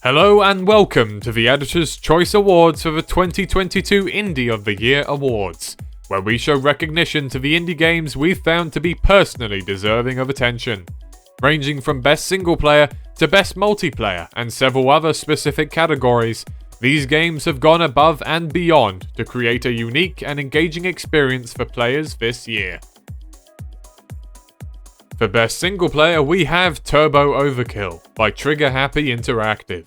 Hello and welcome to the Editor's Choice Awards for the 2022 Indie of the Year Awards, where we show recognition to the indie games we've found to be personally deserving of attention. Ranging from Best Single Player to Best Multiplayer and several other specific categories, these games have gone above and beyond to create a unique and engaging experience for players this year. For Best Single Player, we have Turbo Overkill by Trigger Happy Interactive.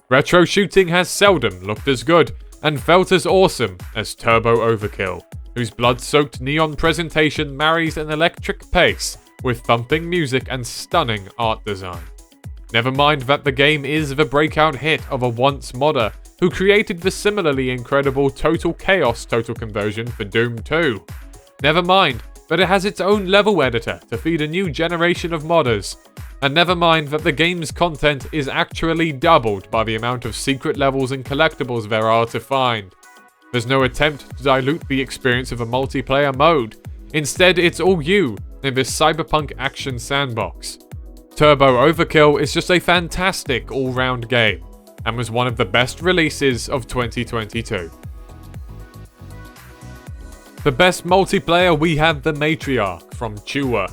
Retro shooting has seldom looked as good and felt as awesome as Turbo Overkill, whose blood-soaked neon presentation marries an electric pace with thumping music and stunning art design. Never mind that the game is the breakout hit of a once modder who created the similarly incredible Total Chaos Total Conversion for Doom 2. Never mind that it has its own level editor to feed a new generation of modders. And never mind that the game's content is actually doubled by the amount of secret levels and collectibles there are to find. There's no attempt to dilute the experience of a multiplayer mode. Instead, it's all you in this cyberpunk action sandbox. Turbo Overkill is just a fantastic all-round game, and was one of the best releases of 2022. For Best Multiplayer, we have the Matriarch from Trover.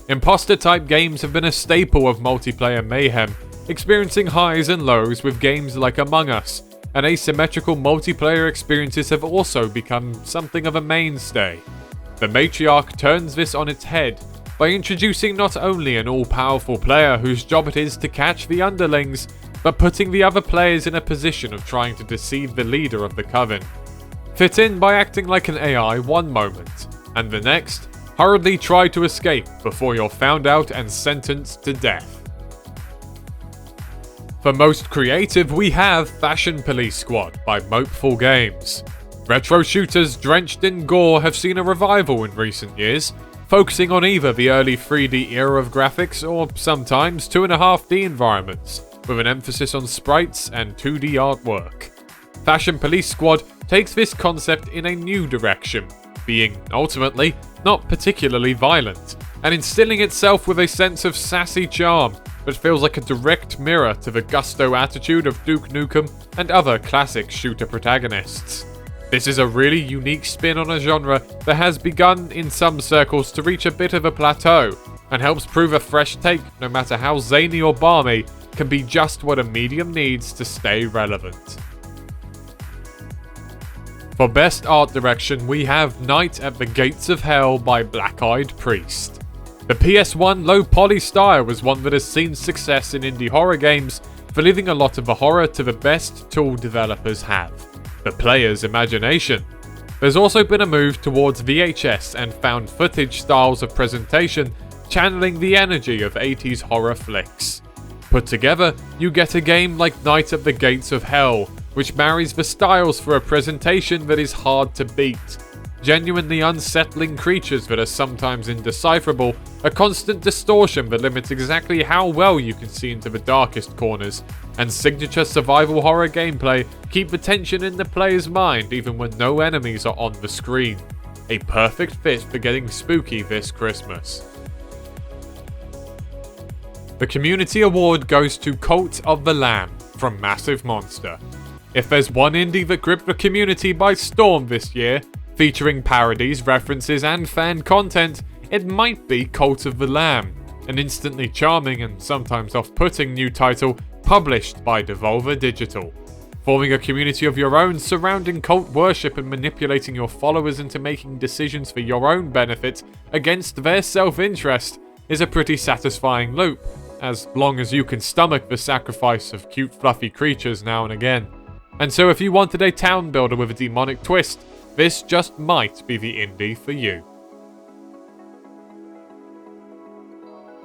Imposter-type games have been a staple of multiplayer mayhem, experiencing highs and lows with games like Among Us, and asymmetrical multiplayer experiences have also become something of a mainstay. The Matriarch turns this on its head by introducing not only an all-powerful player whose job it is to catch the underlings, but putting the other players in a position of trying to deceive the leader of the coven. Fit in by acting like an AI one moment, and the next, hurriedly try to escape before you're found out and sentenced to death. For Most Creative, we have Fashion Police Squad by Mopeful Games. Retro shooters drenched in gore have seen a revival in recent years, focusing on either the early 3D era of graphics or sometimes 2.5D environments, with an emphasis on sprites and 2D artwork. Fashion Police Squad takes this concept in a new direction, being, ultimately, not particularly violent, and instilling itself with a sense of sassy charm that feels like a direct mirror to the gusto attitude of Duke Nukem and other classic shooter protagonists. This is a really unique spin on a genre that has begun in some circles to reach a bit of a plateau, and helps prove a fresh take, no matter how zany or balmy, can be just what a medium needs to stay relevant. For Best Art Direction, we have Night at the Gates of Hell by Black Eyed Priest. The PS1 low poly style was one that has seen success in indie horror games for leaving a lot of the horror to the best tool developers have, the player's imagination. There's also been a move towards VHS and found footage styles of presentation, channeling the energy of 80s horror flicks. Put together, you get a game like Night at the Gates of Hell, which marries the styles for a presentation that is hard to beat. Genuinely unsettling creatures that are sometimes indecipherable, a constant distortion that limits exactly how well you can see into the darkest corners, and signature survival horror gameplay keep the tension in the player's mind even when no enemies are on the screen. A perfect fit for getting spooky this Christmas. The Community Award goes to Cult of the Lamb from Massive Monster. If there's one indie that gripped the community by storm this year, featuring parodies, references, and fan content, it might be Cult of the Lamb, an instantly charming and sometimes off-putting new title published by Devolver Digital. Forming a community of your own surrounding cult worship and manipulating your followers into making decisions for your own benefit against their self-interest is a pretty satisfying loop, as long as you can stomach the sacrifice of cute fluffy creatures now and again. And so if you wanted a town builder with a demonic twist, this just might be the indie for you.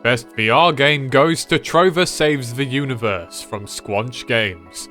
Best VR game goes to Trover Saves the Universe from Squanch Games.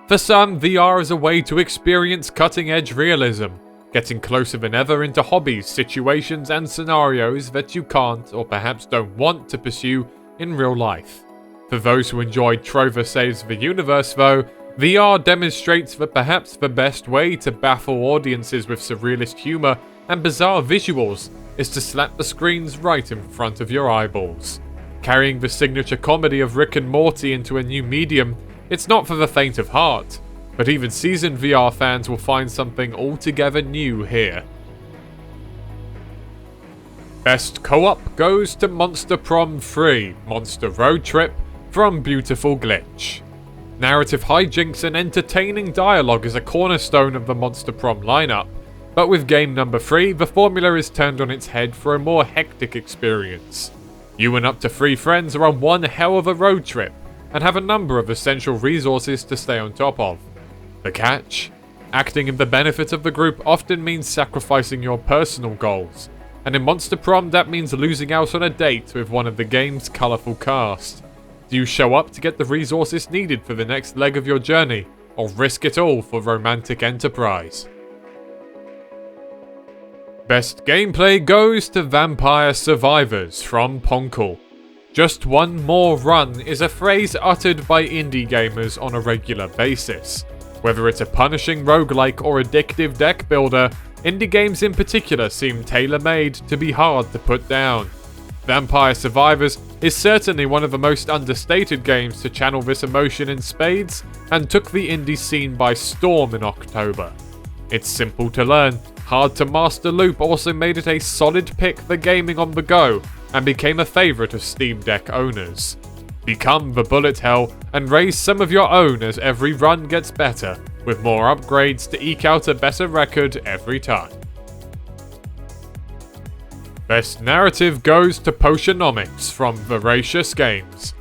For some, VR is a way to experience cutting-edge realism, getting closer than ever into hobbies, situations, and scenarios that you can't or perhaps don't want to pursue in real life. For those who enjoyed Trover Saves the Universe though, VR demonstrates that perhaps the best way to baffle audiences with surrealist humor and bizarre visuals is to slap the screens right in front of your eyeballs. Carrying the signature comedy of Rick and Morty into a new medium, It's not for the faint of heart, but even seasoned VR fans will find something altogether new here. Best co-op goes to Monster Prom 3, Monster Roadtrip from Beautiful Glitch. Narrative hijinks and entertaining dialogue is a cornerstone of the Monster Prom lineup, but with game number 3, the formula is turned on its head for a more hectic experience. You and up to 3 friends are on one hell of a road trip, and have a number of essential resources to stay on top of. The catch? Acting in the benefit of the group often means sacrificing your personal goals, and in Monster Prom that means losing out on a date with one of the game's colourful cast. Do you show up to get the resources needed for the next leg of your journey, or risk it all for romantic enterprise? Best gameplay goes to Vampire Survivors from Ponkel. Just one more run is a phrase uttered by indie gamers on a regular basis. Whether it's a punishing roguelike or addictive deck builder, indie games in particular seem tailor-made to be hard to put down. Vampire Survivors is certainly one of the most understated games to channel this emotion in spades, and took the indie scene by storm in October. It's simple to learn, hard to master loop also made it a solid pick for gaming on the go, and became a favourite of Steam Deck owners. Become the bullet hell and raise some of your own as every run gets better, with more upgrades to eke out a better record every time. Best narrative goes to Potionomics from Voracious Games.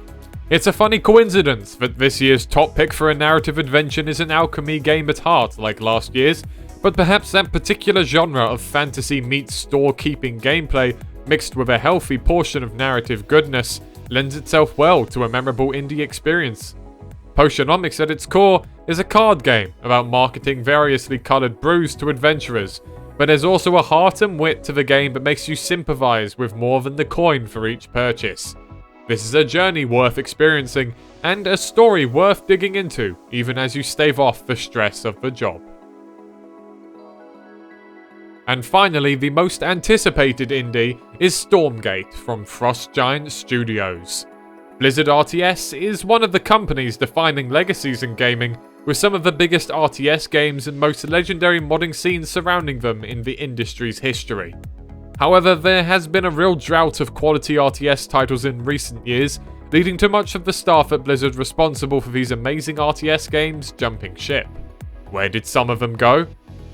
It's a funny coincidence that this year's top pick for a narrative adventure is an alchemy game at heart like last year's, but perhaps that particular genre of fantasy meets store-keeping gameplay mixed with a healthy portion of narrative goodness lends itself well to a memorable indie experience. Potionomics at its core is a card game about marketing variously coloured brews to adventurers, but there's also a heart and wit to the game that makes you sympathise with more than the coin for each purchase. This is a journey worth experiencing, and a story worth digging into, even as you stave off the stress of the job. And finally, the most anticipated indie is Stormgate from Frost Giant Studios. Blizzard RTS is one of the companies defining legacies in gaming, with some of the biggest RTS games and most legendary modding scenes surrounding them in the industry's history. However, there has been a real drought of quality RTS titles in recent years, leading to much of the staff at Blizzard responsible for these amazing RTS games jumping ship. Where did some of them go?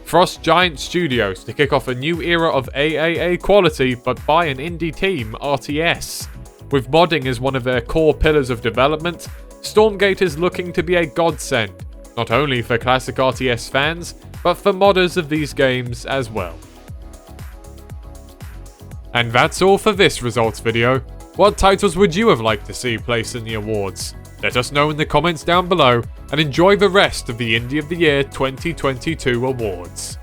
Frost Giant Studios to kick off a new era of AAA quality but by an indie team RTS. With modding as one of their core pillars of development, Stormgate is looking to be a godsend, not only for classic RTS fans, but for modders of these games as well. And that's all for this results video. What titles would you have liked to see placed in the awards? Let us know in the comments down below, and enjoy the rest of the Indie of the Year 2022 awards.